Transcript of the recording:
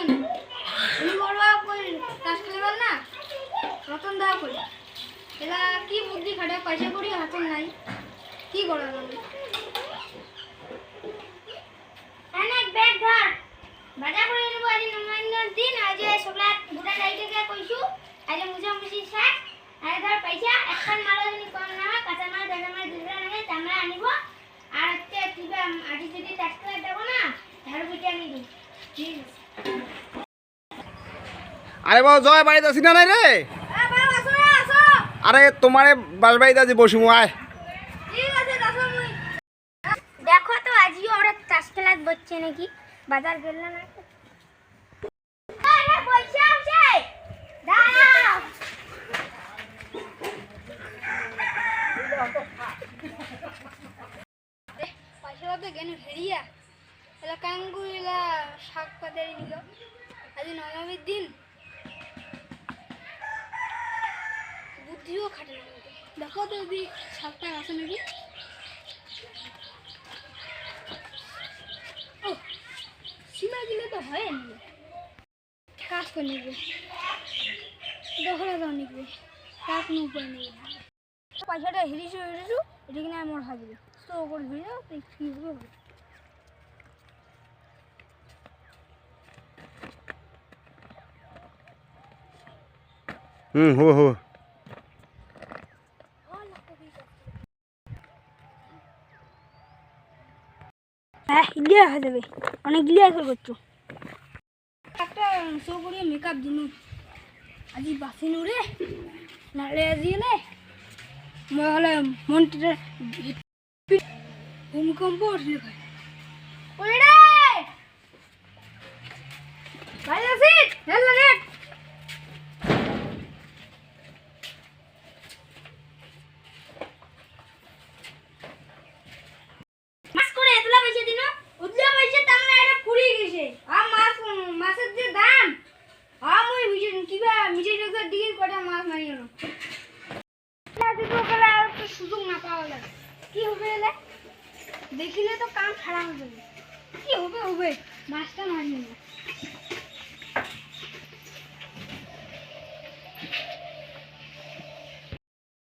তুমি বলবা কই তাস খেলবার না রতন দা কই এলা কি বুদ্ধি খাটে পয়সা করি হাতন নাই কি করা যাবে অনেক ব্যাগ ধর বাজার করে নেব আজ নমান্য দিন আজ সবলা গোটা যাইতে গিয়ে কইছু আজ মুজা মুজি শেষ আজ ধর পয়সা একখান মারো নি কম না কাঁচা মাল দাদা মাল দিলা লাগে চামড়া আনিব আর হচ্ছে তুই আজ যদি তাস খেলা দেব না ধার বুঝে আনি দি ঠিক আছে আরে বাবু জয় বাড়িতে আছি না নাই রে আরে তোমারে বাস বাড়িতে আছি বসিমু আয় দেখো তো আজই ওরা তাস খেলাত বসছে নাকি বাজার গেল না পয়সা আছে দাঁড়াও পয়সা তো কেন ফেরিয়া এলা কাঙ্গু এলা শাক পাতারি নিল আজ নবমীর দিন বুদ্ধিও খাটে না দেখো তো যদি শাকটা আছে নাকি ও সীমা দিলে তো হয় না কাজ করে নেবে দখলে যাও নিবে তার কোনো উপায় নেই পয়সাটা হেরিছু এটা কিনা আমার হাজবে তো করে ধরে যাও তাই কী হবে হো হ্যাঁ ইলিয়া হয়ে যাবে অনেক ইলিয়া করছো একটা শো করিয়ে মেকআপ দিন আজি বাসি নুরে নাড়ে আজি এলে মহলে মনটা ভূমিকম্প উঠলে ভাই ওরে রে ভাই আসি হেল লাগে মাছ করে এতলা পয়সা দিন উদলা পয়সা তামনা এটা ফুরি গেছে আর মাছের যে দাম মুই মিশে কিবা মিশে জগৎ দিকে কটা মাছ মারি গেল দিতো গেলে আর তো সুযোগ না পাওয়া যায় কি হবে এলে দেখিলে তো কাম খারাপ হয়ে যাবে কি হবে মাছটা মারি না